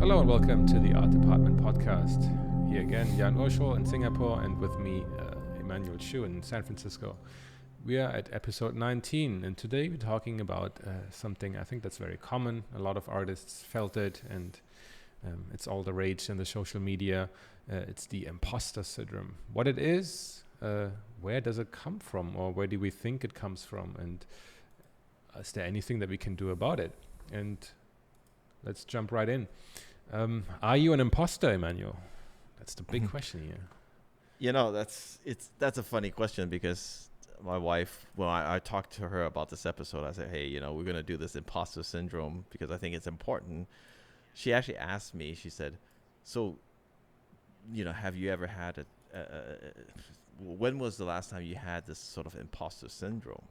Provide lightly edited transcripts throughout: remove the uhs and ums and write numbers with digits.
Hello and welcome to the Art Department podcast. Here again, Urschel in Singapore, and with me, Emmanuel Shiu in San Francisco. We are at episode 19, and today we're talking about something I think that's very common. A lot of artists felt it, and it's all the rage in the social media. It's the imposter syndrome. What it is, where does it come from, or where do we think it comes from, and is there anything that we can do about it? And let's jump right in. Are you an imposter, Emmanuel? That's the big question here. You know, that's a funny question because my wife, when I talked to her about this episode, I said, hey, we're going to do this imposter syndrome because I think it's important. She actually asked me, she said, so, have you ever had when was the last time you had this sort of imposter syndrome?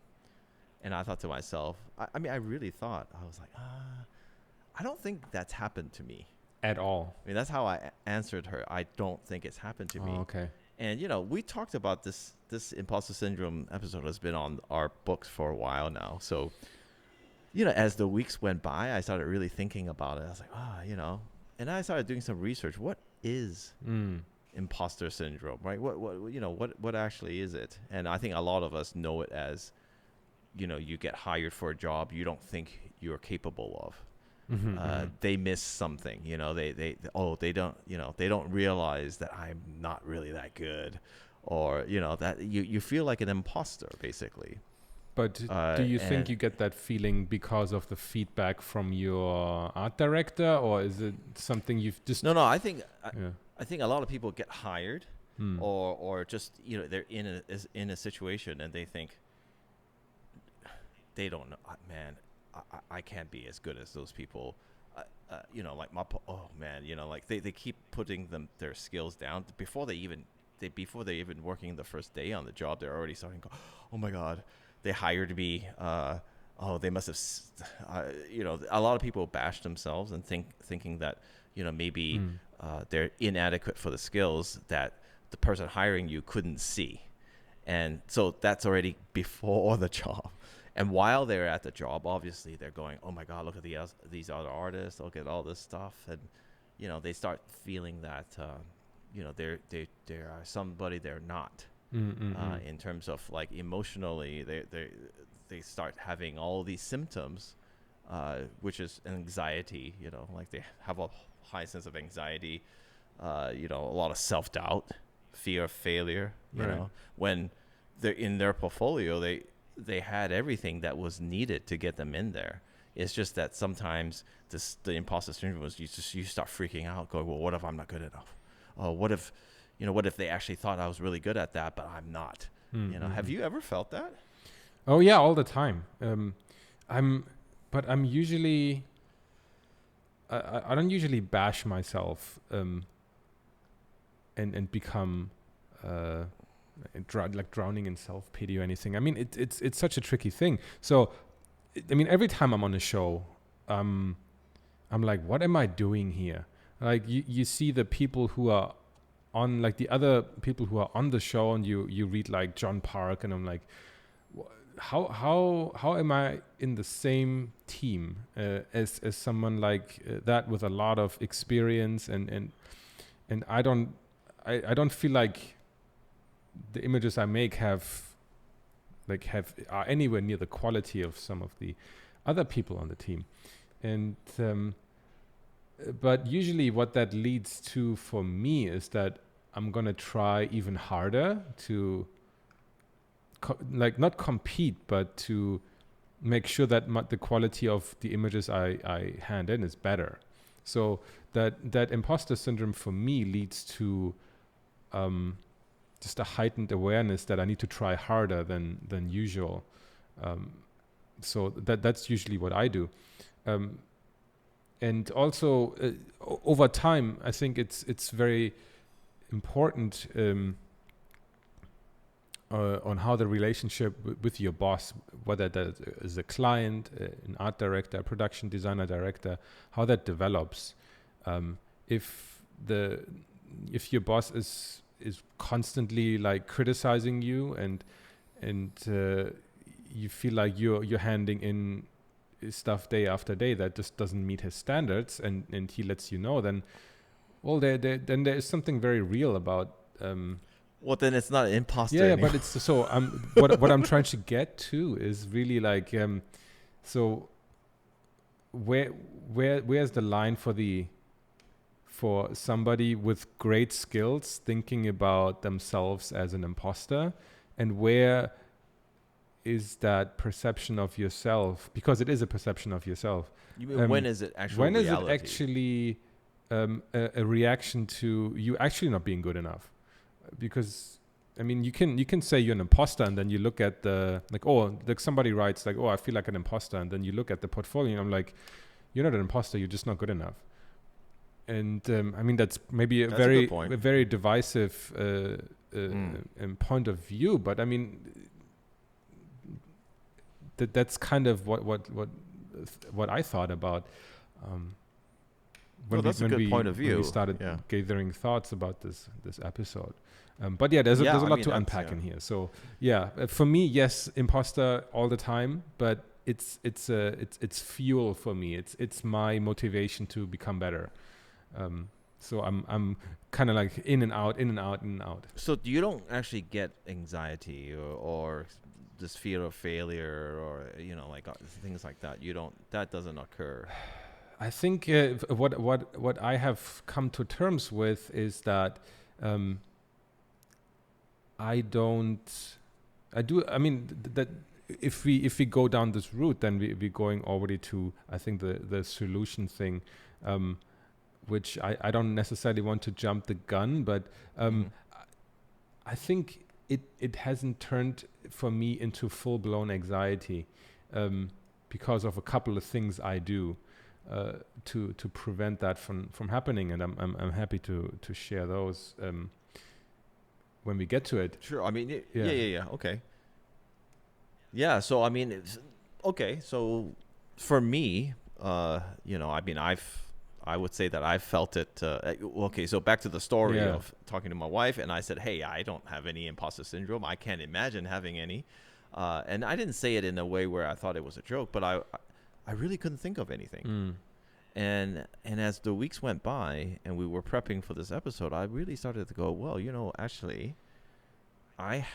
And I thought to myself, I really thought, I was like, I don't think that's happened to me. At all. I mean, that's how I answered her. I don't think it's happened to me. Okay. And, we talked about this imposter syndrome episode has been on our books for a while now. So, as the weeks went by, I started really thinking about it. I was like, and I started doing some research. What is imposter syndrome, right? What actually is it? And I think a lot of us know it as, you get hired for a job you don't think you're capable of. They miss something, they don't realize that I'm not really that good, or that you feel like an imposter basically. But do you think you get that feeling because of the feedback from your art director, or is it something you've just I think a lot of people get hired or just they're in a situation and they think they don't know, man, I can't be as good as those people, they keep putting their skills down before they even working the first day on the job. They're already starting to go, oh my God, they hired me. They must have, a lot of people bash themselves and thinking that, maybe they're inadequate for the skills that the person hiring you couldn't see. And so that's already before the job. And while they're at the job, obviously they're going, oh my God, look at these other artists, look at all this stuff. And, they start feeling that, they are somebody they're not. In terms of like emotionally, they start having all these symptoms, which is anxiety, like they have a high sense of anxiety, a lot of self-doubt, fear of failure, when they're in their portfolio, they had everything that was needed to get them in there. It's just that sometimes the imposter syndrome was you start freaking out, going, well, what if I'm not good enough? What if they actually thought I was really good at that, but I'm not? Have you ever felt that? Oh yeah, all the time. I'm usually I don't usually bash myself and become like drowning in self-pity or anything. I mean, it's such a tricky thing. So, I mean, every time I'm on a show, I'm like, what am I doing here? Like you see the people who are on, like the other people who are on the show, and you read like John Park, and I'm like, how am I in the same team as someone like that with a lot of experience, and I don't feel like the images I make are anywhere near the quality of some of the other people on the team. And but usually what that leads to for me is that I'm gonna try even harder to not compete, but to make sure that the quality of the images I hand in is better. So that imposter syndrome for me leads to just a heightened awareness that I need to try harder than usual. So that's usually what I do. And also over time, I think it's very important on how the relationship with your boss, whether that is a client, an art director, a production designer, director, how that develops. If your boss is constantly like criticizing you and you feel like you're handing in stuff day after day that just doesn't meet his standards, and he lets you know, then well, then there is something very real about. Well, then it's not an imposter. Yeah, anymore. but it's so. What I'm trying to get to is really like, so where's the line for somebody with great skills thinking about themselves as an imposter, and where is that perception of yourself, because it is a perception of yourself. You mean when is it actually When reality? is it actually a reaction to you actually not being good enough? Because I mean, you can say you're an imposter, and then you look at like somebody writes like, oh, I feel like an imposter, and then you look at the portfolio, and I'm like, you're not an imposter, you're just not good enough. And I mean, that's maybe a very divisive point of view, but I mean, that's kind of what I thought about when we started gathering thoughts about this episode. But yeah, there's a lot to unpack in here. So yeah, for me, yes, imposter all the time, but it's fuel for me. It's my motivation to become better. So I'm kind of like in and out. So you don't actually get anxiety or this fear of failure or like things like that. That doesn't occur. I think what I have come to terms with is that that if we go down this route, then we're going already to, I think, the solution thing, which I don't necessarily want to jump the gun, but I think it hasn't turned for me into full-blown anxiety because of a couple of things I do to prevent that from happening, and I'm happy to share those when we get to it. Sure. I mean, yeah. Okay. Yeah. So I mean, okay. So for me, I mean, I would say that I've felt it. Okay, so back to the story of talking to my wife, and I said, hey, I don't have any imposter syndrome. I can't imagine having any. And I didn't say it in a way where I thought it was a joke, but I really couldn't think of anything. And as the weeks went by and we were prepping for this episode, I really started to go, well, actually, I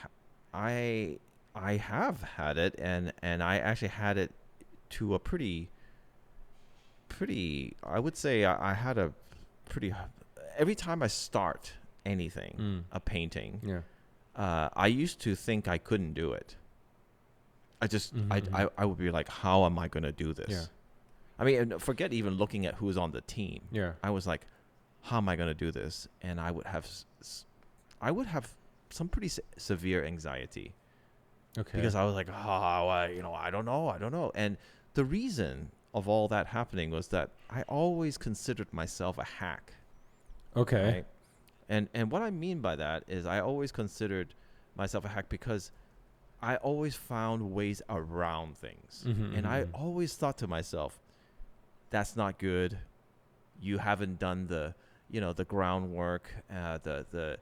have had it, and I actually had it to a pretty, I would say I had a pretty, every time I start anything, a painting, I used to think I couldn't do it. I would be like, how am I going to do this? Yeah. I mean, forget even looking at who's on the team. Yeah. I was like, how am I going to do this? And I would have some pretty severe anxiety. Okay. Because I was like, I don't know. And the reason of all that happening was that I always considered myself a hack. Okay. Right? And what I mean by that is I always considered myself a hack because I always found ways around things. And I always thought to myself, that's not good. You haven't done the groundwork, the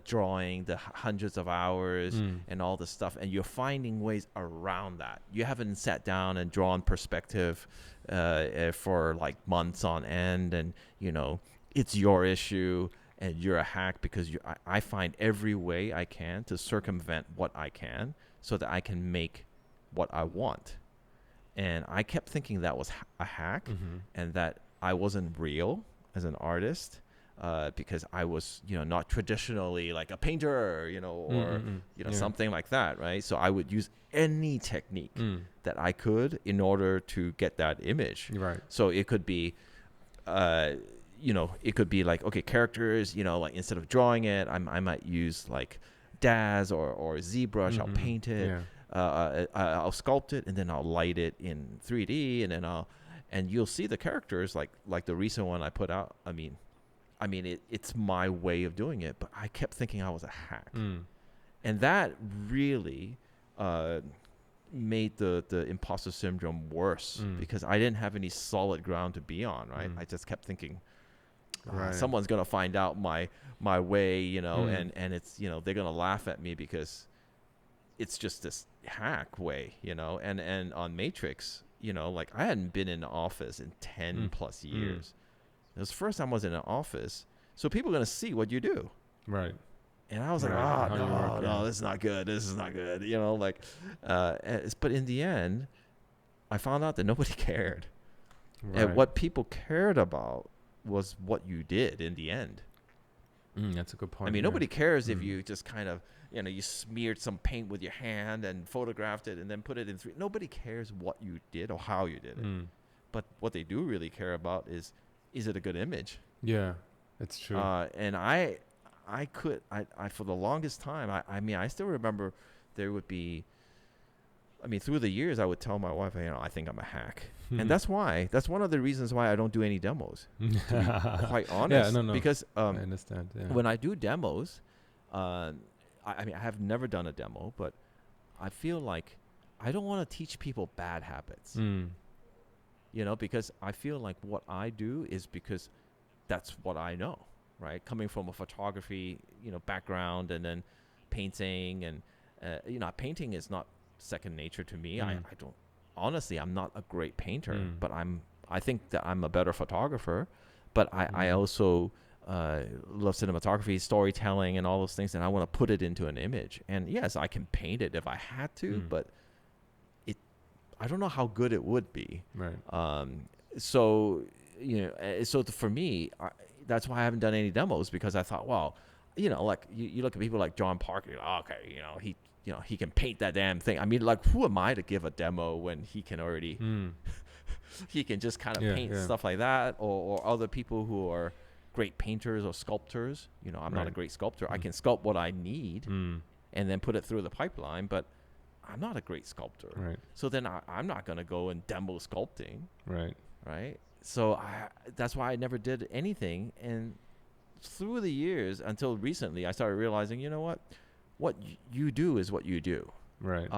drawing, the hundreds of hours and all this stuff. And you're finding ways around that. You haven't sat down and drawn perspective for like months on end. And, it's your issue and you're a hack because I find every way I can to circumvent what I can so that I can make what I want. And I kept thinking that was a hack and that I wasn't real as an artist because I was, not traditionally like a painter, or something like that, right? So I would use any technique that I could in order to get that image. Right. So it could be, it could be like, okay, characters, like instead of drawing it, I might use like DAZ or ZBrush. I'll paint it. Yeah. I'll sculpt it and then I'll light it in 3D and then and you'll see the characters like the recent one I put out. I mean, it's my way of doing it, but I kept thinking I was a hack, and that really made the imposter syndrome worse because I didn't have any solid ground to be on. Right, I just kept thinking, someone's gonna find out my way, and it's they're gonna laugh at me because it's just this hack way, and on Matrix, like I hadn't been in the office in 10 plus years. It was the first time I was in an office. So people are going to see what you do. Right. And I was like, no, this is not good. This is not good. But in the end, I found out that nobody cared. Right. And what people cared about was what you did in the end. That's a good point. I mean, nobody cares if you just kind of, you smeared some paint with your hand and photographed it and then put it in 3D. Nobody cares what you did or how you did it. But what they do really care about is it a good image? Yeah, that's true. And I for the longest time, I still remember there would be, through the years, I would tell my wife, I think I'm a hack. And that's one of the reasons why I don't do any demos, to be quite honest. Yeah, no. Because I understand. Yeah. when I do demos, I have never done a demo, but I feel like I don't want to teach people bad habits. Because I feel like what I do is because that's what I know, right? Coming from a photography, background, and then painting, and painting is not second nature to me. I don't, honestly, I'm not a great painter, but I think that I'm a better photographer. But I also love cinematography, storytelling, and all those things, and I want to put it into an image. And yes, I can paint it if I had to, but I don't know how good it would be. Right. So for me, that's why I haven't done any demos, because I thought, well, like you look at people like John Parker, he can paint that damn thing. Who am I to give a demo when he can already, he can just kind of paint stuff like that, or other people who are great painters or sculptors. I'm not a great sculptor. I can sculpt what I need and then put it through the pipeline, but I'm not a great sculptor. Right. So then I'm not going to go and demo sculpting. Right. Right. So that's why I never did anything. And through the years, until recently, I started realizing, what you do is what you do. Right.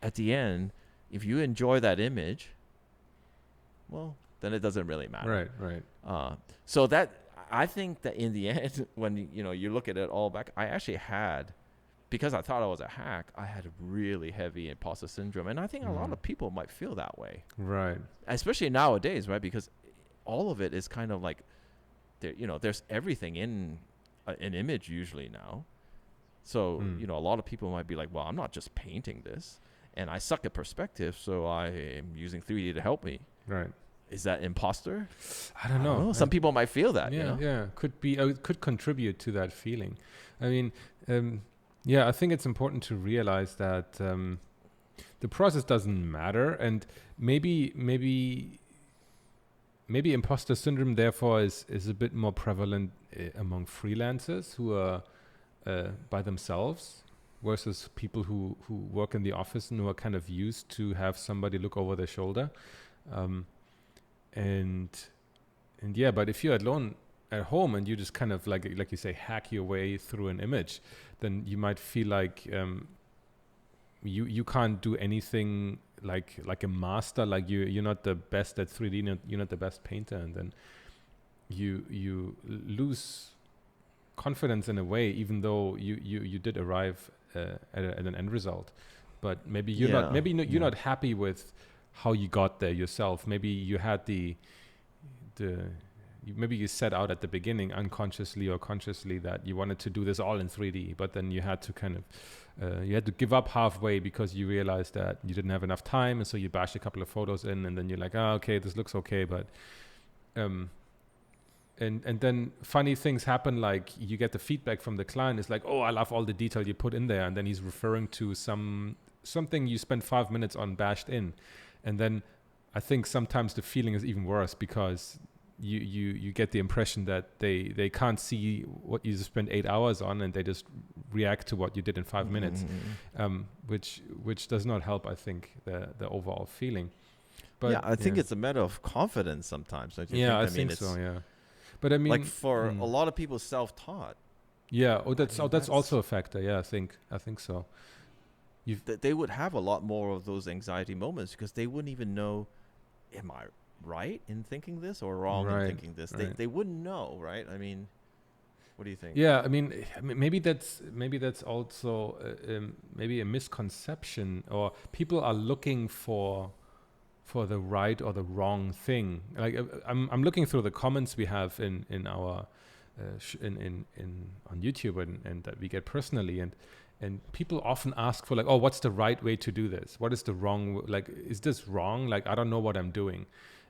At the end, if you enjoy that image, well, then it doesn't really matter. Right. So that, I think that in the end, when you look at it all back, I actually had, because I thought I was a hack, I had really heavy imposter syndrome. And I think a lot of people might feel that way. Right. Especially nowadays, right? Because all of it is kind of like, there's everything in an image usually now. So, a lot of people might be like, well, I'm not just painting this. And I suck at perspective, so I am using 3D to help me. Right. Is that imposter? I don't know. Some people might feel that. Yeah. Could be. It could contribute to that feeling. I think it's important to realize that the process doesn't matter, and maybe imposter syndrome therefore is a bit more prevalent among freelancers who are by themselves versus people who work in the office and who are kind of used to have somebody look over their shoulder. But if you're alone at home and you just kind of like you say, hack your way through an image, then you might feel like you can't do anything like a master, like you're not the best at 3D, you're not the best painter, and then you lose confidence in a way, even though you did arrive at an end result, but maybe you're not happy with how you got there yourself. Maybe you had maybe you set out at the beginning unconsciously or consciously that you wanted to do this all in 3D, but then you had to kind of you had to give up halfway because you realized that you didn't have enough time, and so you bash a couple of photos in, and then you're like, okay, this looks okay, but and then funny things happen, like you get the feedback from the client. It's like, oh, I love all the detail you put in there, and then he's referring to something you spent 5 minutes on bashed in, and then I think sometimes the feeling is even worse because you get the impression that they can't see what you spent 8 hours on, and they just react to what you did in 5 minutes, which does not help, I think, the overall feeling. But I think it's a matter of confidence sometimes. Don't you think? I think so. Yeah, but I mean, like for a lot of people, self-taught. Yeah. That's also a factor. Yeah, I think so. They would have a lot more of those anxiety moments because they wouldn't even know, am I right in thinking this or wrong in thinking this? Right. They wouldn't know, right? I mean, what do you think? Yeah, I mean, maybe that's also maybe a misconception, or people are looking for for the right or the wrong thing. Like I'm looking through the comments we have in our in on YouTube and that we get personally, and people often ask for like, oh, what's the right way to do this? What is the wrong, like, is this wrong? Like, I don't know what I'm doing.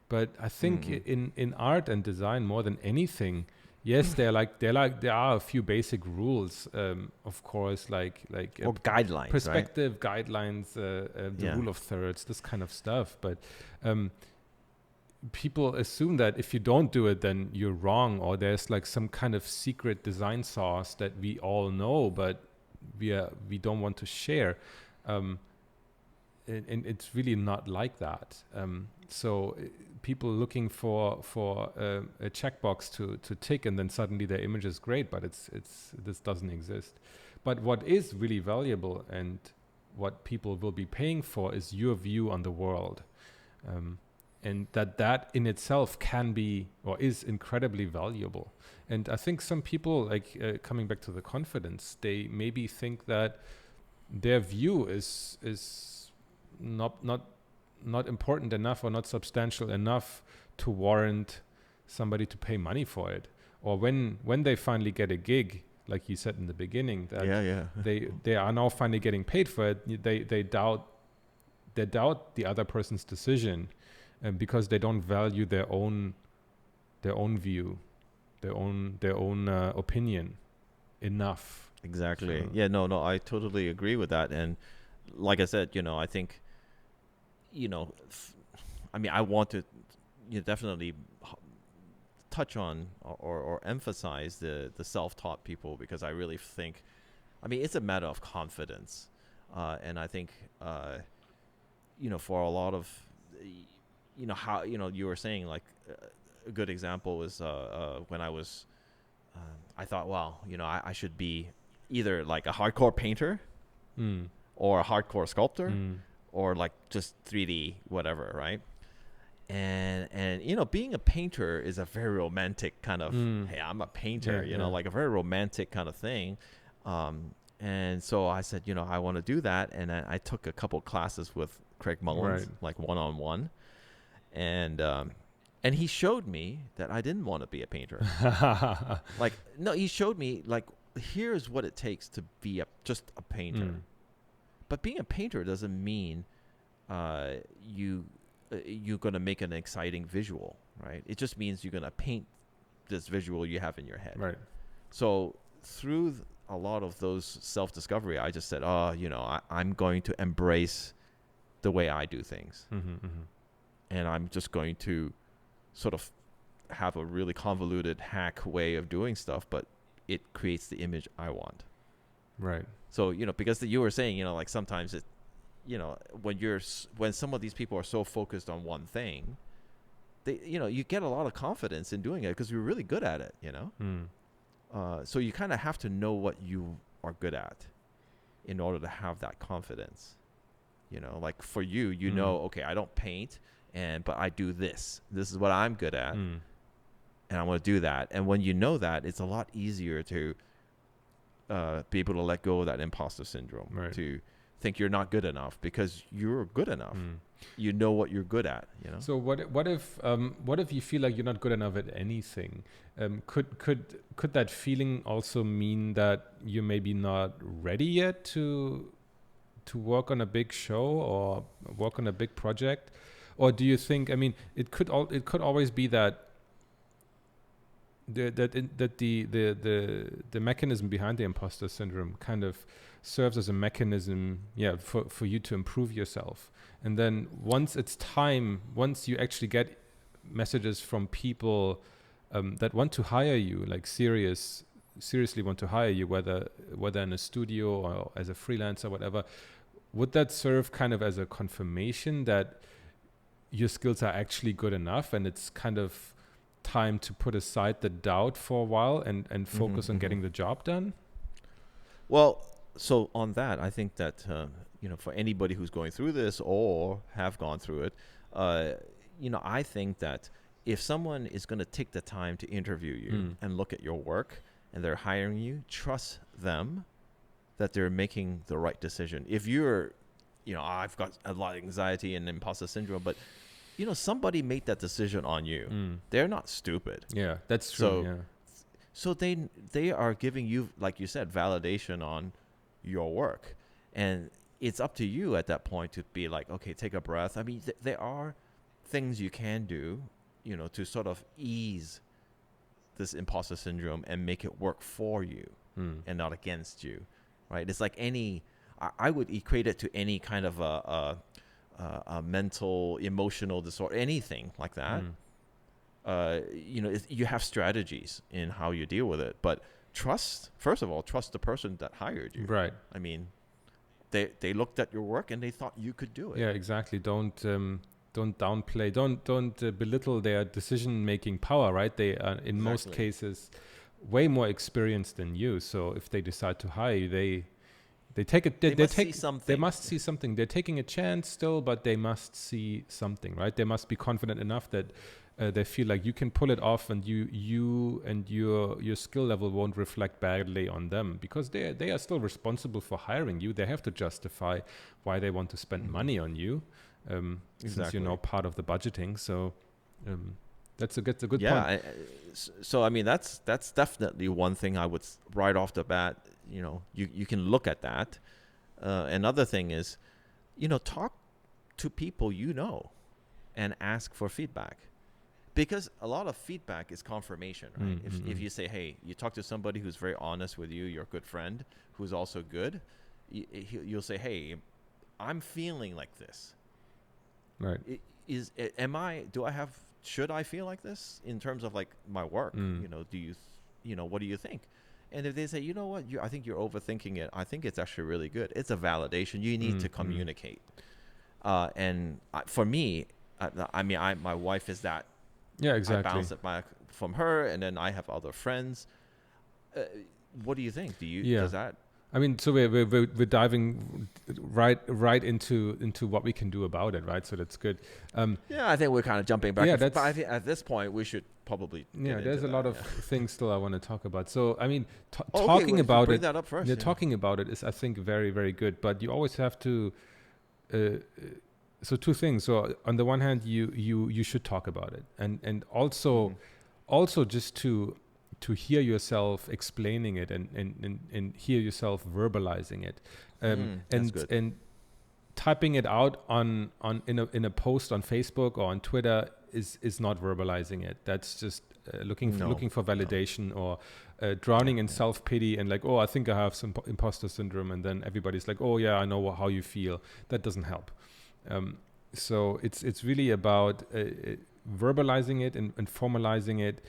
But I think in art and design more than anything, yes, there are a few basic rules, of course, like or guidelines, perspective, guidelines, the rule of thirds, this kind of stuff. But people assume that if you don't do it, then you're wrong, or there's like some kind of secret design sauce that we all know, but we don't want to share. And it's really not like that. So people looking for a checkbox to tick, and then suddenly their image is great, but this doesn't exist. But what is really valuable and what people will be paying for is your view on the world. And that in itself can be or is incredibly valuable. And I think some people, like coming back to the confidence, they maybe think that their view is not important enough or not substantial enough to warrant somebody to pay money for it. Or when they finally get a gig, like you said in the beginning, that they are now finally getting paid for it, they doubt the other person's decision. Because they don't value their own view, their own opinion enough. Exactly. So. Yeah. No. I totally agree with that. And like I said, I think, I want to definitely touch on or emphasize the self-taught people, because I really think, it's a matter of confidence, and I think, for a lot of how you were saying, like a good example was when I was I thought, well, I should be either like a hardcore painter or a hardcore sculptor or like just 3D whatever, right? And being a painter is a very romantic kind of hey, I'm a painter, like a very romantic kind of thing. And so I said, I want to do that, and I took a couple classes with Craig Mullins, like one-on-one. And he showed me that I didn't want to be a painter. Like, no, he showed me, like, here's what it takes to be just a painter. But being a painter doesn't mean you're going to make an exciting visual, right? It just means you're going to paint this visual you have in your head. Right. So through a lot of those self-discovery, I just said, I'm going to embrace the way I do things. And I'm just going to sort of have a really convoluted hack way of doing stuff, but it creates the image I want. Right. So, because you were saying, like sometimes it, when some of these people are so focused on one thing, they, you get a lot of confidence in doing it because you're really good at it, so you kind of have to know what you are good at in order to have that confidence. Like for you, okay, I don't paint, but I do this. This is what I'm good at, and I want to do that. And when you know that, it's a lot easier to be able to let go of that imposter syndrome, to think you're not good enough because you're good enough. You know what you're good at. So what if you feel like you're not good enough at anything? Could that feeling also mean that you're maybe not ready yet to work on a big show or work on a big project? Or do you think, it could always be that the mechanism behind the imposter syndrome kind of serves as a mechanism, for you to improve yourself. And then once you actually get messages from people that want to hire you, like seriously want to hire you, whether in a studio or as a freelancer, whatever, would that serve kind of as a confirmation that your skills are actually good enough, and it's kind of time to put aside the doubt for a while and focus on getting the job done? Well, so on that, I think that, for anybody who's going through this or have gone through it, I think that if someone is going to take the time to interview you and look at your work and they're hiring you, trust them that they're making the right decision. If you're, I've got a lot of anxiety and imposter syndrome, but somebody made that decision on you. They're not stupid. Yeah, that's true. So they are giving you, like you said, validation on your work, and it's up to you at that point to be like, okay, take a breath. I mean, there are things you can do, to sort of ease this imposter syndrome and make it work for you and not against you, right? It's like I would equate it to any kind of a mental, emotional disorder, anything like that. You have strategies in how you deal with it, but first of all, trust the person that hired you. Right. I mean, they looked at your work and they thought you could do it. Yeah, exactly. Don't downplay, don't belittle their decision-making power, right? They are in most cases way more experienced than you. So if they decide to hire you, they take it. They see something. They must see something. They're taking a chance still, but they must see something, right? They must be confident enough that they feel like you can pull it off, and you and your skill level won't reflect badly on them, because they are still responsible for hiring you. They have to justify why they want to spend money on you, since you're now part of the budgeting. So that's a good point. Yeah. So I mean, that's definitely one thing I would right off the bat. You can look at that. Another thing is, talk to people and ask for feedback. Because a lot of feedback is confirmation, right? If you say, hey, you talk to somebody who's very honest with you, your good friend, who's also good, you'll say, hey, I'm feeling like this. Right. Should I feel like this in terms of like my work? What do you think? And if they say, you know what, I think you're overthinking it, I think it's actually really good. It's a validation. You need to communicate. For me, my wife is that. Yeah, exactly. I bounce it back from her, and then I have other friends. What do you think? Does that? I mean, so we're diving right into what we can do about it, right? So that's good. I think we're kind of jumping back. But I think at this point we should probably. There's a lot of things still I want to talk about. So I mean, talking about it. That up first. Yeah, talking about it is, I think, very, very good. But you always have to. So two things. So on the one hand, you should talk about it, and also just to hear yourself explaining it and hear yourself verbalizing it, and typing it out in a post on Facebook or on Twitter is not verbalizing it. That's just looking for validation or drowning in self-pity and like, oh, I think I have some imposter syndrome, and then everybody's like, oh yeah, I know how you feel. That doesn't help. So it's really about verbalizing it and formalizing it,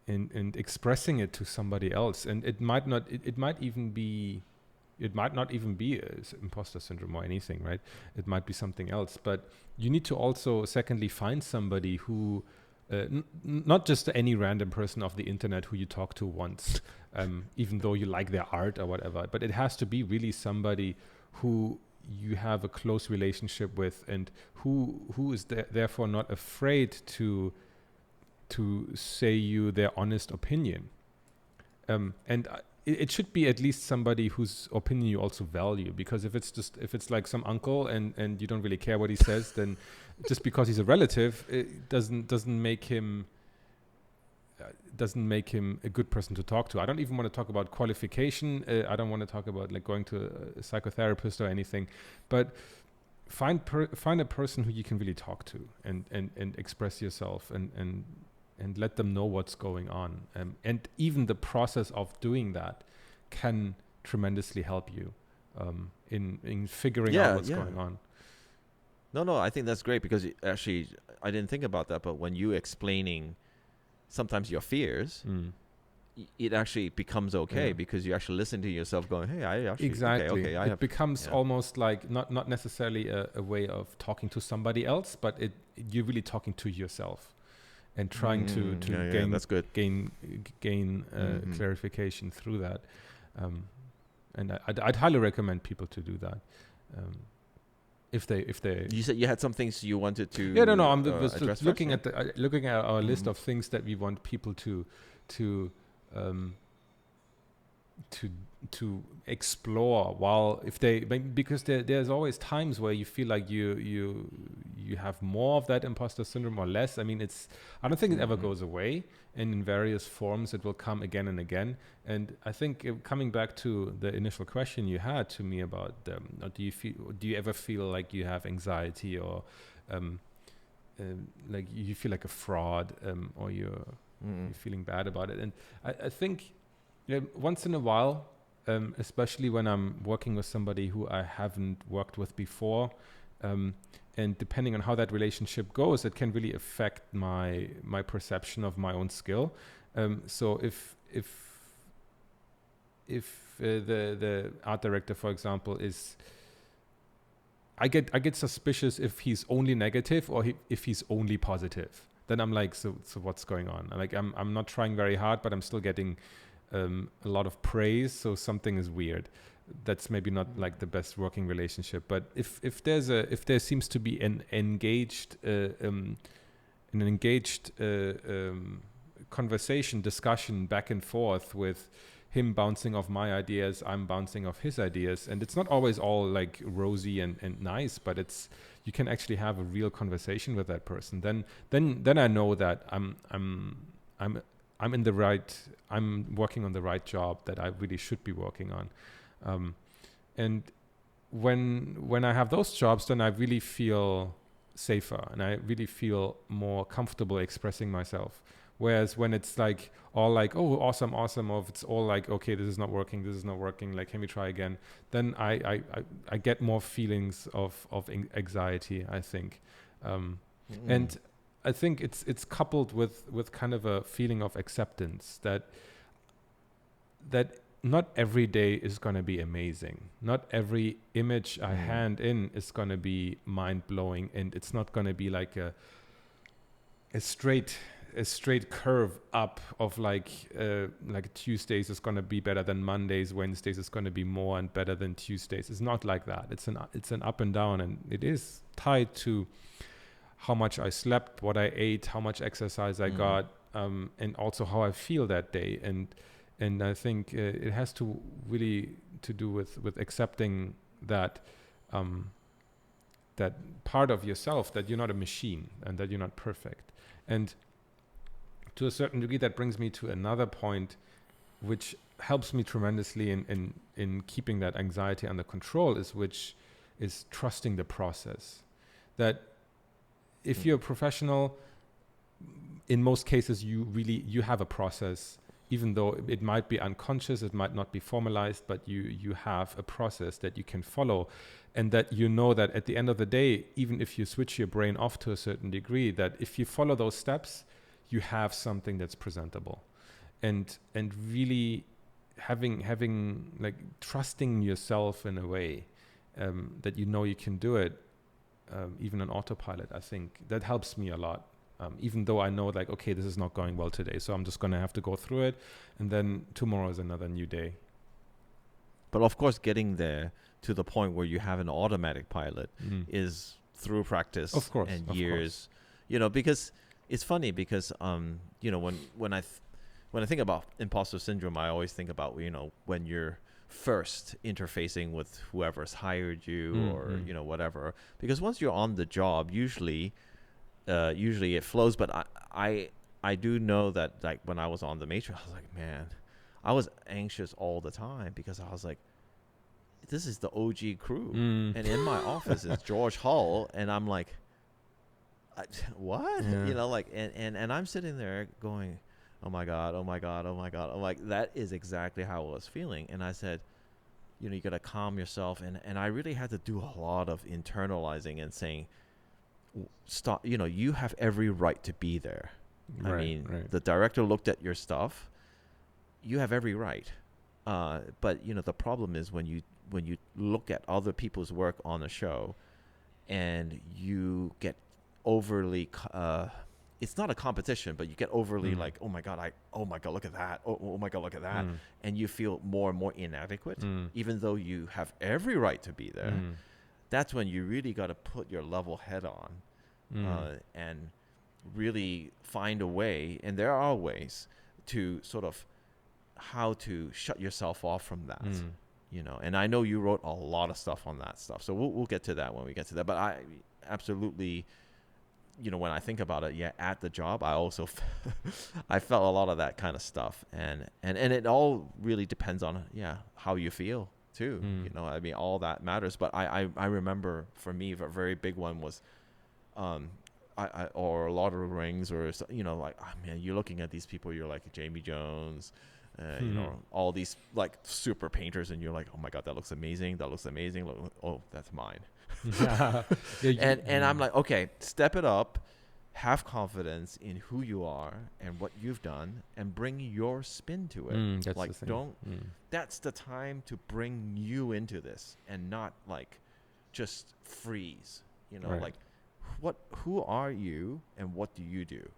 and expressing it to somebody else. And it might not even be imposter syndrome or anything, right? It might be something else. But you need to also, secondly, find somebody who, not just any random person off the internet who you talk to once, even though you like their art or whatever. But it has to be really somebody who you have a close relationship with, and who is therefore not afraid to say you their honest opinion. And it should be at least somebody whose opinion you also value, because if it's like some uncle and you don't really care what he says, then just because he's a relative, it doesn't make him a good person to talk to. I don't even want to talk about qualification. I don't want to talk about like going to a psychotherapist or anything, but find a person who you can really talk to and express yourself and let them know what's going on. And even the process of doing that can tremendously help you in figuring out what's going on. No, I think that's great, because actually I didn't think about that, but when you explaining sometimes your fears, it actually becomes okay, because you actually listen to yourself going, hey, I actually... Exactly. Okay, it becomes almost like not necessarily a way of talking to somebody else, but you're really talking to yourself and trying to gain clarification through that. And I'd highly recommend people to do that. If they you said you had some things you wanted to I'm just looking at our list of things that we want people to explore, because there's always times where you feel like you you have more of that imposter syndrome or less. I mean, I don't think it ever Mhm. goes away, and in various forms it will come again and again. And I think coming back to the initial question you had to me about, or do you ever feel like you have anxiety, or like you feel like a fraud, or you're feeling bad about it? And I think once in a while, especially when I'm working with somebody who I haven't worked with before, and depending on how that relationship goes, it can really affect my perception of my own skill. So if the art director, for example, I get suspicious if he's only negative or if he's only positive. Then I'm like, so what's going on? Like I'm not trying very hard, but I'm still getting a lot of praise, so something is weird. That's maybe not like the best working relationship. But if there seems to be an engaged conversation, discussion back and forth, with him bouncing off my ideas, I'm bouncing off his ideas, and it's not always all like rosy and nice, but you can actually have a real conversation with that person. Then I know that I'm working on the right job that I really should be working on. And when I have those jobs, then I really feel safer and I really feel more comfortable expressing myself. Whereas when it's like all like, oh, awesome, or if it's all like, okay, this is not working, like, can we try again? Then I get more feelings of anxiety, I think. And I think it's coupled with kind of a feeling of acceptance that not every day is going to be amazing. Not every image I hand in is going to be mind blowing, and it's not going to be like a straight curve up of like Tuesdays is going to be better than Mondays, Wednesdays is going to be more and better than Tuesdays. It's not like that. It's an up and down, and it is tied to how much I slept, what I ate, how much exercise I got, and also how I feel that day. And I think it has to really to do with accepting that that part of yourself, that you're not a machine and that you're not perfect. And to a certain degree, that brings me to another point, which helps me tremendously in keeping that anxiety under control, which is trusting the process. That if you're a professional, in most cases, you have a process, even though it might be unconscious, it might not be formalized, but you have a process that you can follow, and that you know that at the end of the day, even if you switch your brain off to a certain degree, that if you follow those steps, you have something that's presentable. And really having like trusting yourself in a way that you know you can do it, even on autopilot. I think that helps me a lot. Even though I know like, okay, this is not going well today, so I'm just going to have to go through it, and then tomorrow is another new day. But of course, getting there to the point where you have an automatic pilot is through practice, of course, and years. You know, because it's funny because you know, when I think about imposter syndrome, I always think about, you know, when you're first interfacing with whoever's hired you or you know, whatever. Because once you're on the job, usually it flows. But I do know that, like, when I was on the Matrix, I was like, man, I was anxious all the time because I was like, this is the OG crew, and in my office is George Hull, and I'm like, what? You know, like, and I'm sitting there going, oh my god. I'm like, that is exactly how I was feeling. And I said, you know, you got to calm yourself, and I really had to do a lot of internalizing and saying, stop, you know, you have every right to be there. I mean, the director looked at your stuff, you have every right. But you know, the problem is when you look at other people's work on a show and you get overly it's not a competition, but you get overly like, oh my god, look at that, oh my god, look at that, and you feel more and more inadequate, even though you have every right to be there. That's when you really got to put your level head on and really find a way, and there are ways to sort of how to shut yourself off from that. You know, and I know you wrote a lot of stuff on that stuff, so we'll get to that when we get to that. But absolutely, when I think about it, yeah, at the job, I also I felt a lot of that kind of stuff, and it all really depends on how you feel too. I mean, all that matters. But I remember for me, a very big one was, or Lord of the Rings, or like, oh man, you're looking at these people, you're like Jamie Jones, all these like super painters, and you're like, oh my god, that looks amazing. Oh, that's mine. And I'm like, okay, step it up, have confidence in who you are and what you've done, and bring your spin to it. That's like, the thing. don't. That's the time to bring you into this, and not like just freeze. Right. Like, who are you, and what do you do?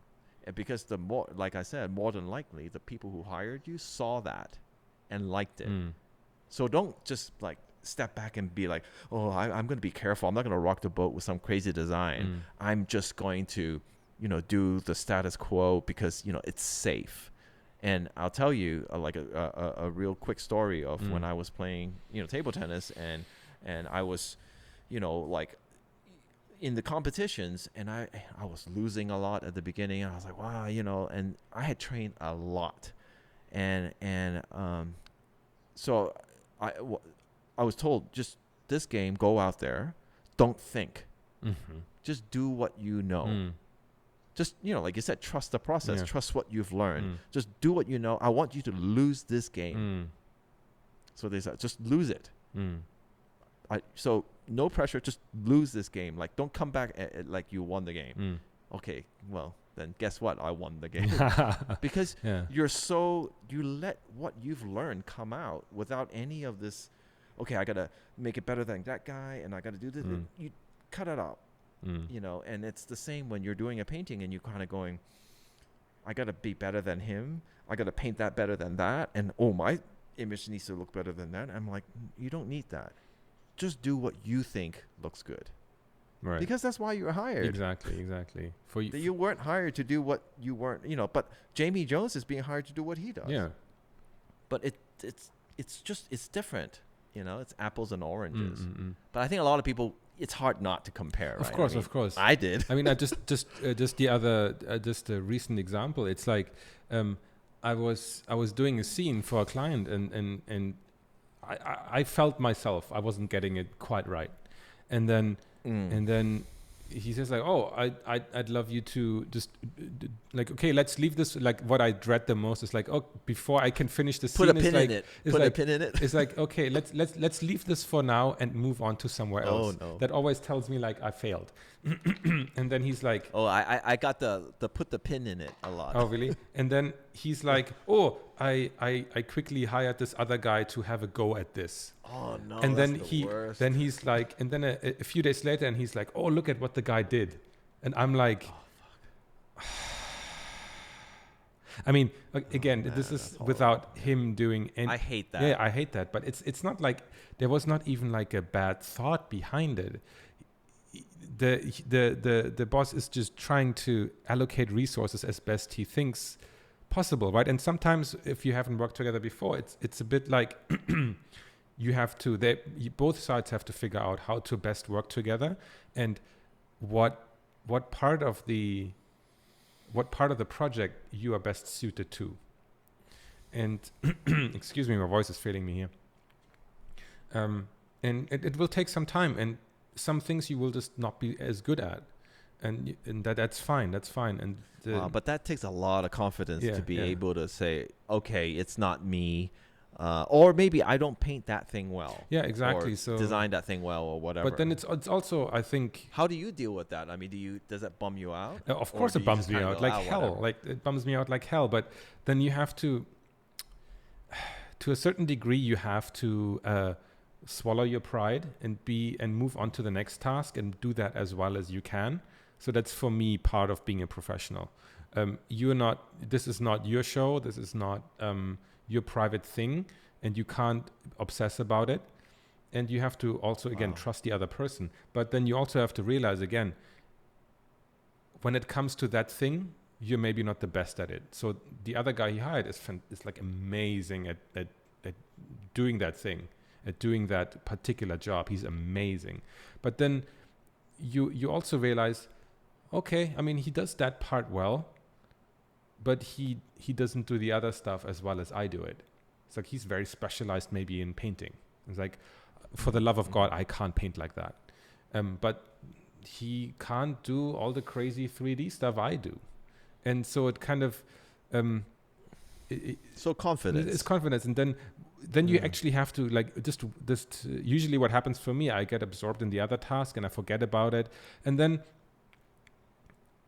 And because the more, like I said, more than likely, the people who hired you saw that and liked it. So don't just like step back and be like, oh, I'm going to be careful. I'm not going to rock the boat with some crazy design. I'm just going to, do the status quo because, it's safe. And I'll tell you like a real quick story of when I was playing, table tennis, and I was, like in the competitions, and I was losing a lot at the beginning. I was like, wow, and I had trained a lot. And so I was told, just this game, go out there, don't think, just do what you know. Just, like you said, trust the process, trust what you've learned. Just do what you know. I want you to lose this game. So they said, just lose it. So no pressure, just lose this game. Like, don't come back like you won the game. Okay, well, then guess what? I won the game. Because you let what you've learned come out without any of this, okay, I got to make it better than that guy, and I got to do this. You cut it out, and it's the same when you're doing a painting and you're kind of going, I got to be better than him. I got to paint that better than that. And, oh, my image needs to look better than that. I'm like, you don't need that. Just do what you think looks good. Right. Because that's why you're hired. Exactly. You weren't hired to do what you weren't, but Jamie Jones is being hired to do what he does. Yeah. But it's different. It's apples and oranges. But I think a lot of people, it's hard not to compare. Of right? course. I did. I mean, I just the other, just a recent example. It's like, I was doing a scene for a client, and I felt myself, I wasn't getting it quite right. And then he says like, oh, I'd love you to just like, okay, let's leave this. Like, what I dread the most is like, oh, before I can finish the scene, Put a pin in it. It's like, okay, let's leave this for now and move on to somewhere else. Oh, no. That always tells me like I failed. And then he's like, oh, I got the put the pin in it a lot. oh, really? And then he's like, oh, I quickly hired this other guy to have a go at this. Oh no! And that's then the worst. then he's like, and then a few days later, and he's like, oh, look at what the guy did. And I'm like, oh, fuck. I mean, again, this is without him doing any. I hate that. Yeah, I hate that. But it's not like there was not even like a bad thought behind it. The boss is just trying to allocate resources as best he thinks possible, right? And sometimes if you haven't worked together before, it's a bit like you have to. Both sides have to figure out how to best work together, and what part of the project you are best suited to. And excuse me, my voice is failing me here. And it will take some time, and some things you will just not be as good at, and that's fine. And but that takes a lot of confidence to be able to say, okay, it's not me, or maybe I don't paint that thing well. Yeah, exactly. Or so design that thing well, or whatever. But then it's also, I think. How do you deal with that? I mean, does that bum you out? Of course, it bums me out like hell. Whatever. Like it bums me out like hell. But then you have to a certain degree, you have to swallow your pride and move on to the next task and do that as well as you can. So that's for me part of being a professional. This is not your show. This is not your private thing, and you can't obsess about it. And you have to also, again, trust the other person. But then you also have to realize, again, when it comes to that thing, you're maybe not the best at it. So the other guy he hired is like amazing at doing that thing, at doing that particular job. He's amazing. But then you also realize, okay, I mean, he does that part well, but he doesn't do the other stuff as well as I do it. It's like he's very specialized maybe in painting. It's like, for the love of God, I can't paint like that. But he can't do all the crazy 3D stuff I do. And so it kind of... So confidence. It's confidence. And then you actually have to, like, just usually what happens for me, I get absorbed in the other task and I forget about it. And then,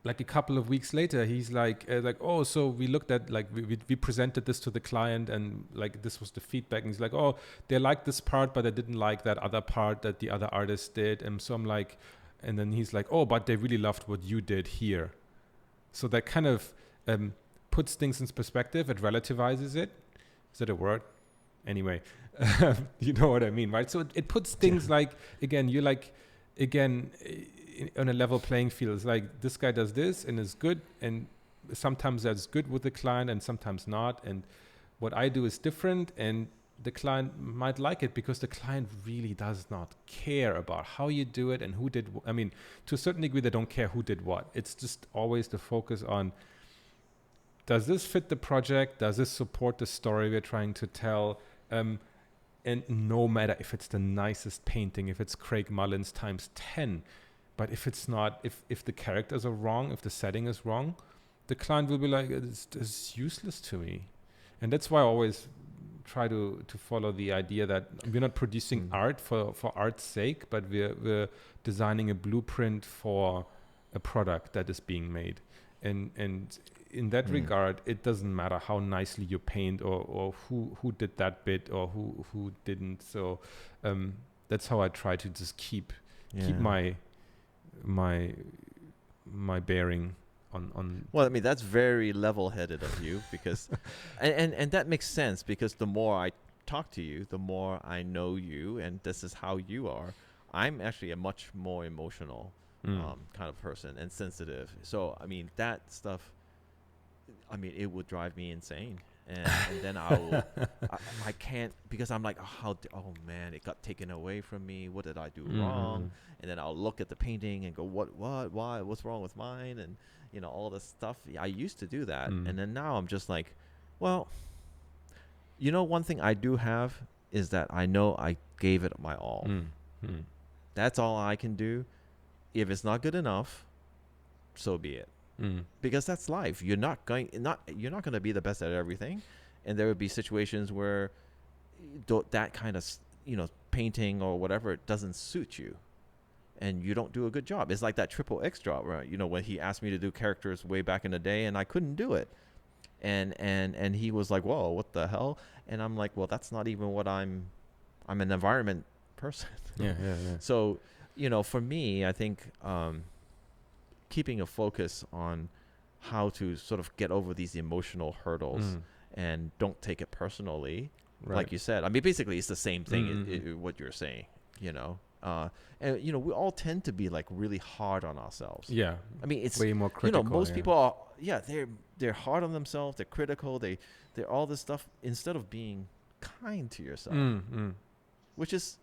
like a couple of weeks later, he's like, oh, so we looked at, like, we presented this to the client, and like this was the feedback. And he's like, oh, they liked this part, but they didn't like that other part that the other artist did. And so I'm like, and then he's like, oh, but they really loved what you did here. So that kind of puts things in perspective. It relativizes it. Is that a word? Anyway, you know what I mean, right? So it puts things like, again, you're like, on a level playing field. It's like, this guy does this and is good, and sometimes that's good with the client and sometimes not. And what I do is different, and the client might like it because the client really does not care about how you do it and who did. I mean, to a certain degree, they don't care who did what. It's just always the focus on, does this fit the project? Does this support the story we're trying to tell? And no matter if it's the nicest painting, if it's Craig Mullins times 10, but if it's not, if the characters are wrong, if the setting is wrong, the client will be like, it's useless to me. And that's why I always try to follow the idea that we're not producing art for art's sake, but we're designing a blueprint for a product that is being made. And in that regard, it doesn't matter how nicely you paint or who did that bit or who didn't. So that's how I try to just keep my bearing on. Well, I mean, that's very level-headed of you, because and that makes sense, because the more I talk to you, the more I know you, and this is how you are. I'm actually a much more emotional kind of person and sensitive. So I mean, that stuff, I mean, it would drive me insane. And then I can't, because I'm like, oh man, it got taken away from me. What did I do wrong? And then I'll look at the painting and go, why, what's wrong with mine? And you know, all this stuff. I used to do that. And then now I'm just like, well, you know, one thing I do have is that I know I gave it my all. That's all I can do. If it's not good enough, so be it. Because that's life. You're not going to be the best at everything, and there would be situations where that kind of, you know, painting or whatever doesn't suit you, and you don't do a good job. It's like that Triple X job, right? You know, when he asked me to do characters way back in the day, and I couldn't do it, and he was like, "Whoa, what the hell?" And I'm like, "Well, that's not even what I'm an environment person." Yeah. So, you know, for me, I think keeping a focus on how to sort of get over these emotional hurdles and don't take it personally, like you said. I mean, basically, it's the same thing, what you're saying, you know. And, you know, we all tend to be, like, really hard on ourselves. Yeah. I mean, it's, way more critical. you know, most people are, they're hard on themselves. They're critical. They're all this stuff, instead of being kind to yourself, which is,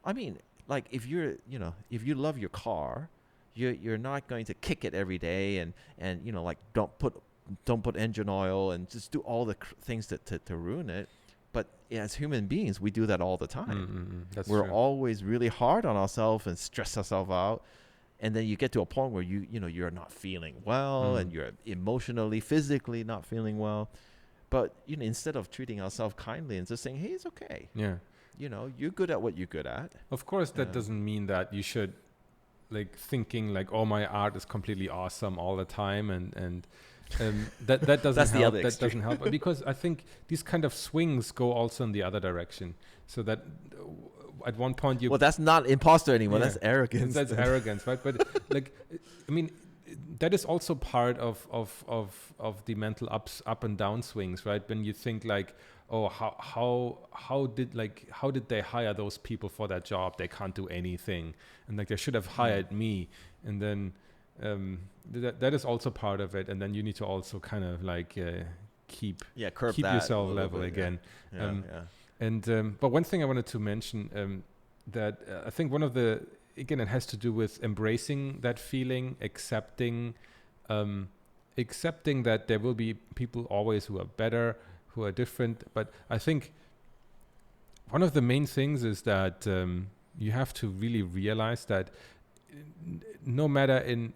I mean, like, if you love your car, you're not going to kick it every day and you know, like, don't put engine oil and just do all the things to ruin it. But as human beings, we do that all the time. We're true. always really hard on ourselves and stress ourselves out. And then you get to a point where you're not feeling well, and you're emotionally, physically not feeling well. But, you know, instead of treating ourselves kindly and just saying, hey, it's okay. Yeah. You know, you're good at what you're good at. Of course, that doesn't mean that you should, like, thinking like, oh, my art is completely awesome all the time, and that doesn't That's help. the other That doesn't help, because I think these kind of swings go also in the other direction. So that at one point you, well, that's not imposter anymore. Yeah. That's arrogance. That's arrogance, right? But like, I mean, that is also part of the mental up and down swings, right? When you think like, oh, how did they hire those people for that job? They can't do anything, and like they should have hired me. And then that is also part of it. And then you need to also kind of like keep yourself level again. Yeah. And but one thing I wanted to mention, that I think one of the again, it has to do with embracing that feeling, accepting that there will be people always who are better, who are different. But I think one of the main things is that you have to really realize that no matter in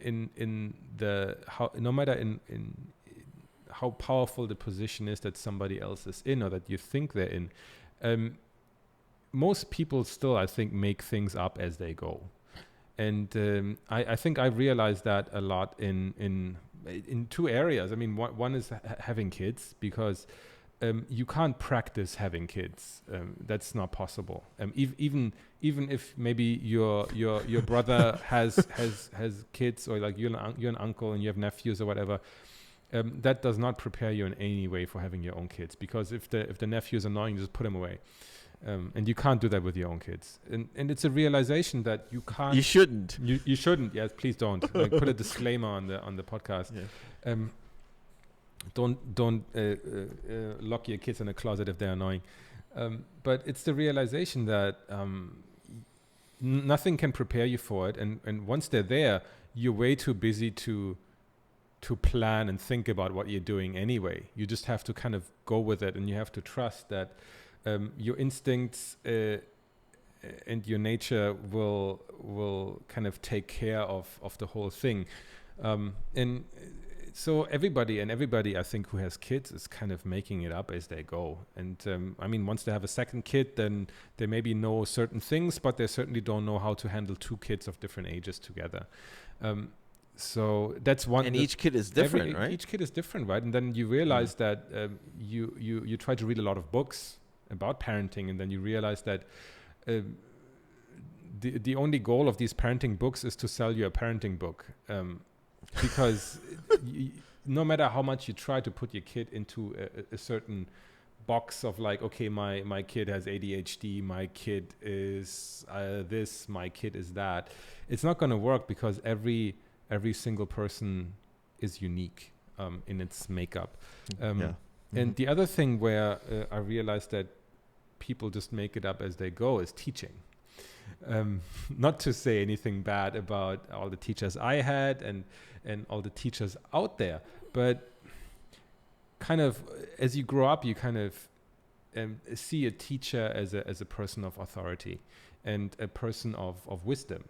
how powerful the position is that somebody else is in or that you think they're in, most people still, I think, make things up as they go. And I think I realized that a lot in two areas. I mean, one is having kids, because you can't practice having kids. That's not possible. Even if maybe your brother has kids, or like you're an uncle and you have nephews or whatever, that does not prepare you in any way for having your own kids. Because if the nephew is annoying, you just put him away. And you can't do that with your own kids. And it's a realization that you can't. You shouldn't. You shouldn't. Yes, please don't. Like, put a disclaimer on the podcast. Yeah. Don't lock your kids in a closet if they're annoying. But it's the realization that nothing can prepare you for it. And once they're there, you're way too busy to plan and think about what you're doing anyway. You just have to kind of go with it, and you have to trust that your instincts and your nature will kind of take care of the whole thing. And so everybody, I think, who has kids is kind of making it up as they go. And I mean, once they have a second kid, then they maybe know certain things, but they certainly don't know how to handle two kids of different ages together. So that's one. And each kid is different, right? Each kid is different, right? And then you realize that you try to read a lot of books about parenting, and then you realize that the only goal of these parenting books is to sell you a parenting book. Because no matter how much you try to put your kid into a certain box of like, okay, my kid has ADHD, my kid is this, my kid is that, it's not going to work, because every single person is unique in its makeup. And the other thing where I realized that people just make it up as they go is teaching. Not to say anything bad about all the teachers I had and all the teachers out there, but kind of as you grow up, you kind of see a teacher as a person of authority and a person of wisdom.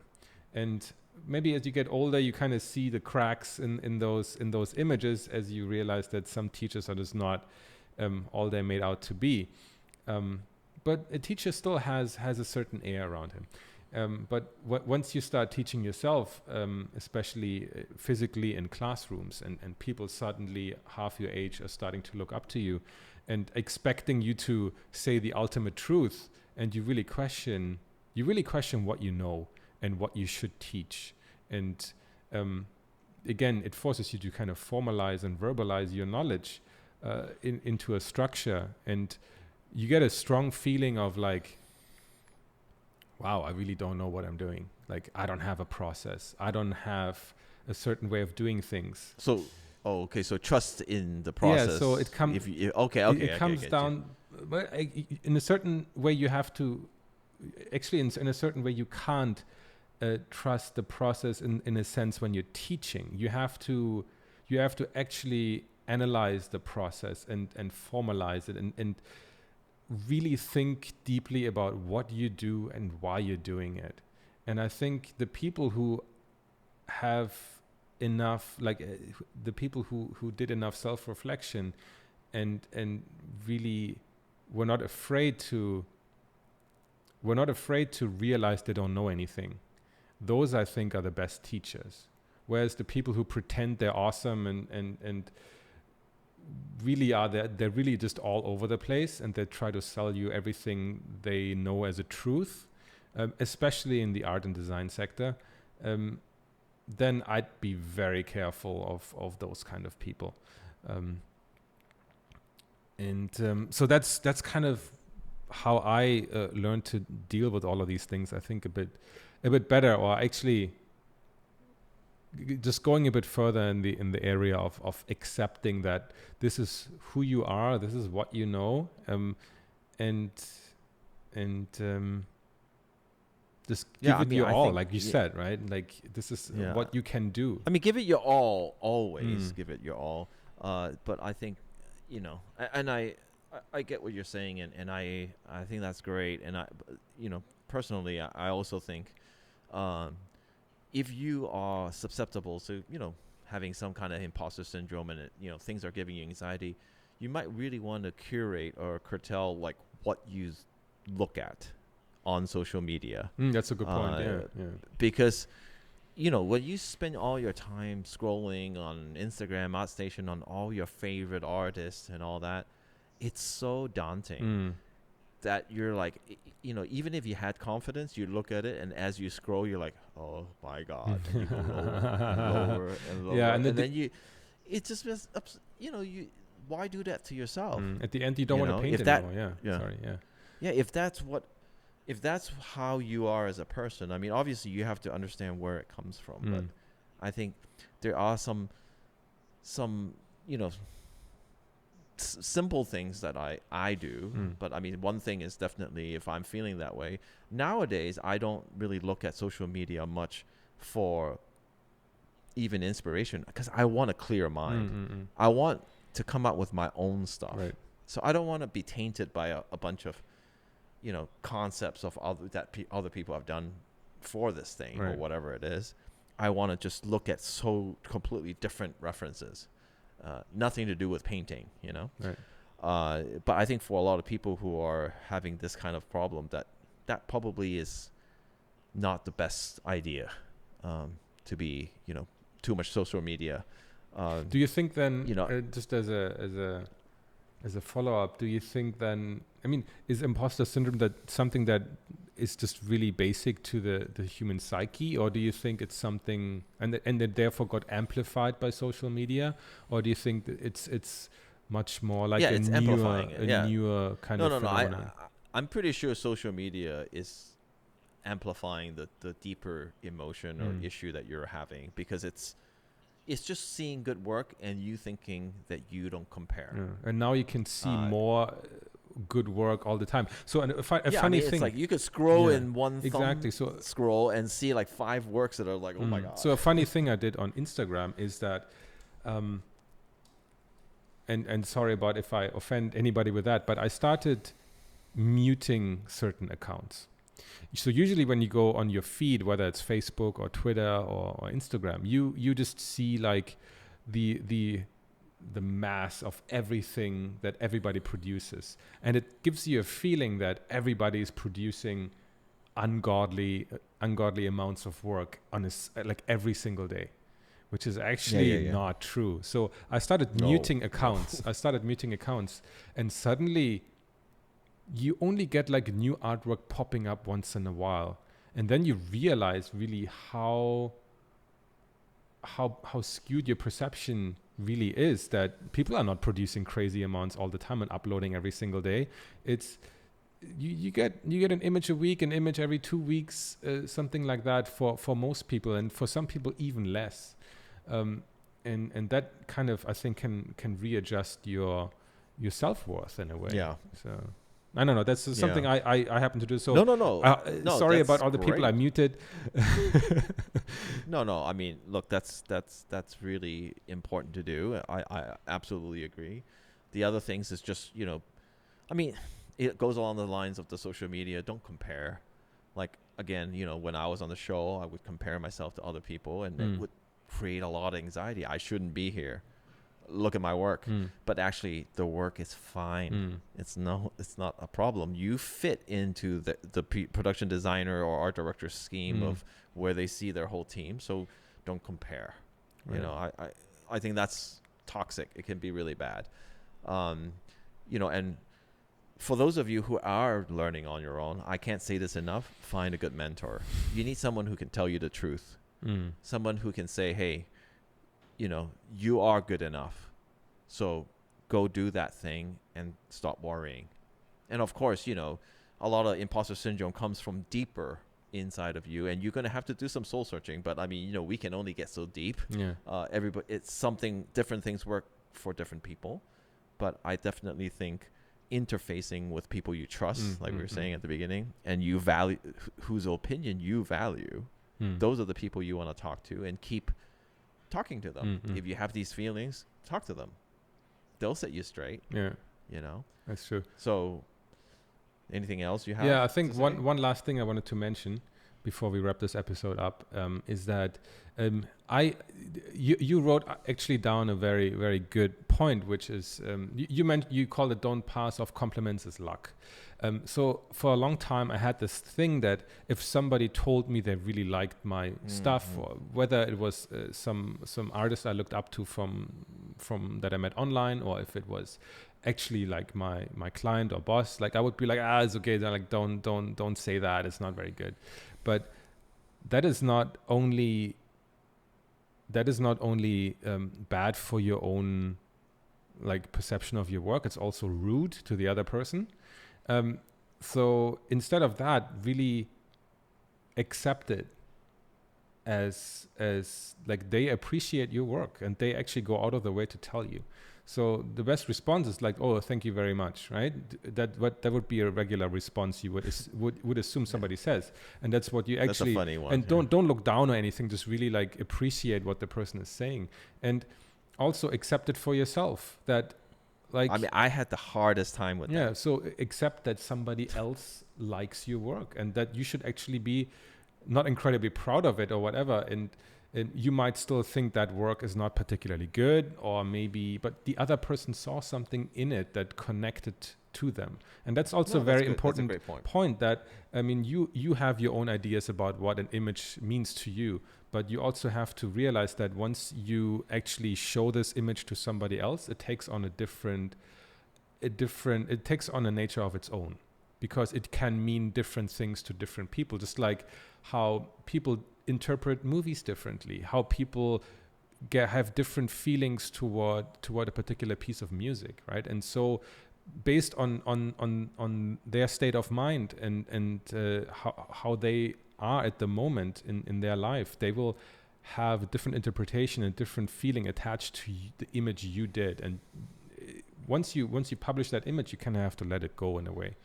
And maybe as you get older, you kind of see the cracks in those images, as you realize that some teachers are just not all they're made out to be. But a teacher still has a certain air around him. But once you start teaching yourself, especially physically in classrooms, and people suddenly half your age are starting to look up to you and expecting you to say the ultimate truth, and you really question what you know and what you should teach. And again, it forces you to kind of formalize and verbalize your knowledge into a structure, and you get a strong feeling of like, wow, I really don't know what I'm doing. Like, I don't have a process. I don't have a certain way of doing things. So, so trust in the process. Yeah, so it comes. It comes down. But in a certain way, you have to. Actually, in a certain way, you can't trust the process in a sense when you're teaching. You have to actually analyze the process and formalize it and really think deeply about what you do and why you're doing it. And I think the people who have enough, like the people who did enough self-reflection and really were not afraid to realize they don't know anything, those I think are the best teachers. Whereas the people who pretend they're awesome and really are, they're really just all over the place, and they try to sell you everything they know as a truth, especially in the art and design sector, then I'd be very careful of those kind of people. So that's kind of how I learned to deal with all of these things, I think a bit better, or actually just going a bit further in the area of accepting that this is who you are, this is what you know, and just Yeah, give I it mean, your I all, think like you said, right? Like this is Yeah. what you can do. I mean, give it your all, always Mm. give it your all. But I think, and I get what you're saying, and I think that's great. And personally, I also think, um, if you are susceptible to, having some kind of imposter syndrome and things are giving you anxiety, you might really want to curate or curtail like what you look at on social media, That's a good point. Yeah, yeah. because when you spend all your time scrolling on Instagram, outstation on all your favorite artists and all that, it's so daunting that you're like, even if you had confidence, you look at it, and as you scroll, you're like, oh my God, and you go lower and lower and lower, Yeah, and and then it just you, why do that to yourself? at the end, you don't want to paint if that, anymore. Yeah, sorry, yeah. yeah, if that's how you are as a person, I mean, obviously you have to understand where it comes from, but I think there are some simple things that I do. But I mean, one thing is definitely, if I'm feeling that way nowadays, I don't really look at social media much for even inspiration, because I want a clear mind. I want to come up with my own stuff, Right. so I don't want to be tainted by a bunch of concepts of other people have done for this thing, or Right. whatever it is. I want to just look at so completely different references, nothing to do with painting, Right. But I think for a lot of people who are having this kind of problem, that probably is not the best idea, to be too much social media. Do you think then, You know- just as a follow-up, do you think then, I mean, is imposter syndrome that something that is just really basic to the human psyche, or do you think it's something and that therefore got amplified by social media, or do you think that it's much more like it's amplifying it, newer kind of phenomenon? I'm pretty sure social media is amplifying the deeper emotion or issue that you're having, because it's just seeing good work and you thinking that you don't compare. Yeah. And now you can see more good work all the time. So a funny I mean, thing, it's like you could scroll in one exactly. thumb scroll and see like 5 works that are like, oh my God. So a funny thing I did on Instagram is that, and sorry about if I offend anybody with that, but I started muting certain accounts. So usually when you go on your feed, whether it's Facebook or Twitter or Instagram, you just see like the mass of everything that everybody produces, and it gives you a feeling that everybody is producing ungodly amounts of work on like every single day, which is actually not true. So I started muting accounts. And suddenly you only get like new artwork popping up once in a while, and then you realize really how skewed your perception really is, that people are not producing crazy amounts all the time and uploading every single day. It's you get an image a week, an image every 2 weeks, something like that for most people, and for some people even less. And that kind of, I think, can readjust your self-worth in a way. Yeah. So I don't know. That's something I happen to do. So No, sorry that's about all the people I great. muted. No. I mean, look, that's really important to do. I absolutely agree. The other things is just, I mean, it goes along the lines of the social media. Don't compare. Like, again, when I was on the show, I would compare myself to other people, and it would create a lot of anxiety. I shouldn't be here. Look at my work. But actually the work is fine. It's not a problem. You fit into the production designer or art director scheme of where they see their whole team. So don't compare. Right. I think that's toxic. It can be really bad. And for those of you who are learning on your own, I can't say this enough, find a good mentor. You need someone who can tell you the truth. Someone who can say, hey, you are good enough, so go do that thing and stop worrying. And of course, a lot of imposter syndrome comes from deeper inside of you, and you're going to have to do some soul searching. But I mean, we can only get so deep. Everybody, it's something, different things work for different people. But I definitely think interfacing with people you trust, like we were saying at the beginning, and you value whose opinion you value, those are the people you want to talk to and keep talking to them. If you have these feelings, talk to them. They'll set you straight. Yeah. You know? That's true. So anything else you have? Yeah, I think one last thing I wanted to mention before we wrap this episode up is that you wrote actually down a very, very good point, which is you called it don't pass off compliments as luck. So for a long time I had this thing that if somebody told me they really liked my stuff, or whether it was some artist I looked up to from that I met online, or if it was actually like my client or boss, like I would be like, it's okay, like don't say that, it's not very good. But that is not only bad for your own like perception of your work, it's also rude to the other person. So instead of that, really accept it as like they appreciate your work and they actually go out of the way to tell you. So the best response is like, oh, thank you very much, right? That would be a regular response you would assume somebody says, and that's what you actually. That's a funny one. And don't look down or anything. Just really like appreciate what the person is saying, and also accept it for yourself. That, like, I mean, I had the hardest time with that. Yeah. So accept that somebody else likes your work, and that you should actually be not incredibly proud of it or whatever, and you might still think that work is not particularly good, or maybe, but the other person saw something in it that connected to them. And that's also a very important point that, I mean, you have your own ideas about what an image means to you, but you also have to realize that once you actually show this image to somebody else, it takes on it takes on a nature of its own, because it can mean different things to different people, just like how people interpret movies differently, how people have different feelings toward a particular piece of music, right? And so based on their state of mind and how they are at the moment in their life, they will have a different interpretation and different feeling attached to the image you did. And once you publish that image, you kind of have to let it go in a way,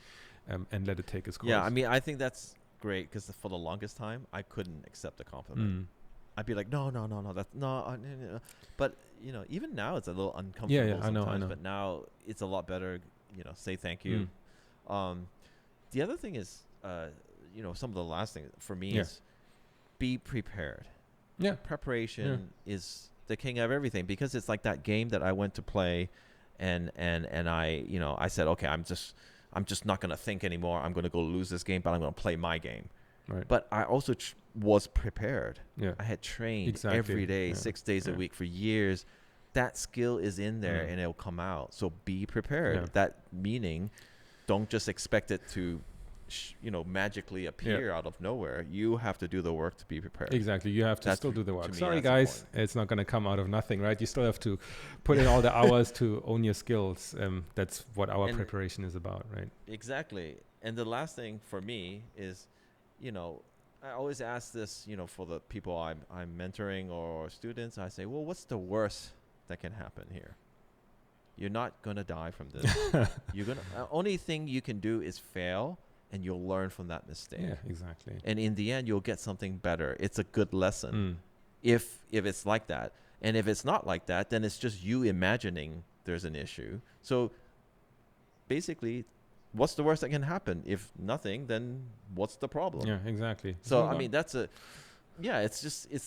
and let it take its course. Yeah, I mean, I think that's great, because for the longest time I couldn't accept a compliment. I'd be like, no, that's no. But you know, even now it's a little uncomfortable. Yeah, I know. But now it's a lot better. You know, say thank you. The other thing is, you know, some of the last things for me is be prepared. Yeah, preparation is the king of everything, because it's like that game that I went to play, and I, you know, I said, okay, I'm just not going to think anymore. I'm going to go lose this game, but I'm going to play my game. Right. But I also was prepared. Yeah. I had trained every day, 6 days a week for years. That skill is in there and it'll come out. So be prepared. Yeah. That meaning, don't just expect it to, magically appear out of nowhere. You have to do the work to be prepared. Exactly. You have to still do the work. Sorry, guys. It's not going to come out of nothing, right? You still have to put in all the hours to own your skills. That's what our preparation is about, right? Exactly. And the last thing for me is, I always ask this, for the people I'm mentoring or students. I say, well, what's the worst that can happen here? You're not going to die from this. Only thing you can do is fail, and you'll learn from that mistake. Yeah, exactly. And in the end, you'll get something better. It's a good lesson if it's like that. And if it's not like that, then it's just you imagining there's an issue. So basically, what's the worst that can happen? If nothing, then what's the problem? Yeah, exactly. So, I mean, it's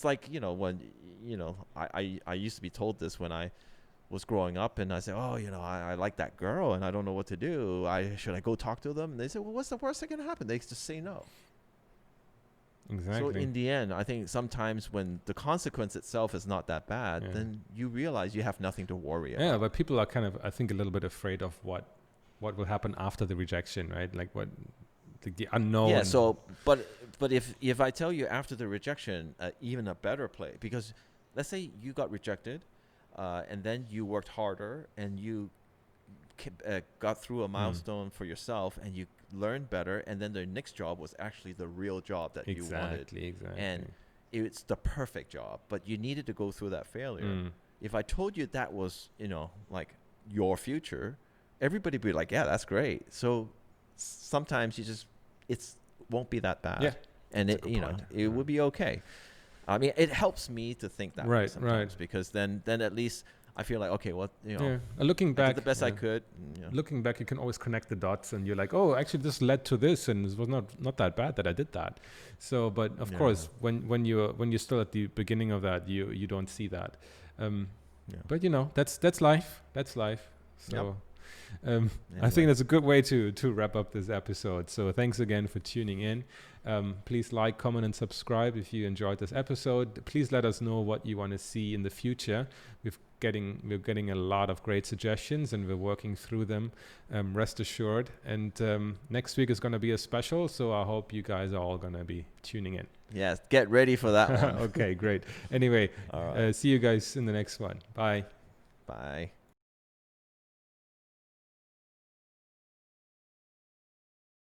like, when, I used to be told this when I was growing up, and I said, I like that girl and I don't know what to do. Should I go talk to them? And they said, well, what's the worst that can happen? They just say no. Exactly. So in the end, I think sometimes when the consequence itself is not that bad, then you realize you have nothing to worry about. Yeah, but people are kind of, I think, a little bit afraid of what will happen after the rejection, right? Like the unknown. Yeah. So, but if I tell you after the rejection, even a better play, because let's say you got rejected, and then you worked harder and you got through a milestone for yourself, and you learned better, and then the next job was actually the real job that you wanted. Exactly. And it's the perfect job, but you needed to go through that failure. If I told you that was, like your future, everybody be like, yeah, that's great. So sometimes it's won't be that bad. Yeah. And That's a good point. it would be okay. I mean, it helps me to think that way Right, sometimes right. because then at least I feel like, okay, well, Looking I back, did the best I yeah. could. Looking back, you can always connect the dots, and you're like, oh, actually, this led to this, and it was not that bad that I did that. So, but of course, when you're still at the beginning of that, you don't see that. But that's life. That's life. So. Anyway. I think that's a good way to wrap up this episode. So thanks again for tuning in. Please like, comment, and subscribe if you enjoyed this episode. Please let us know what you want to see in the future. We're getting a lot of great suggestions, and we're working through them. Rest assured. And next week is going to be a special, so I hope you guys are all going to be tuning in. Yes, get ready for that one. Okay, great. Anyway, all right. see you guys in the next one. Bye. Bye.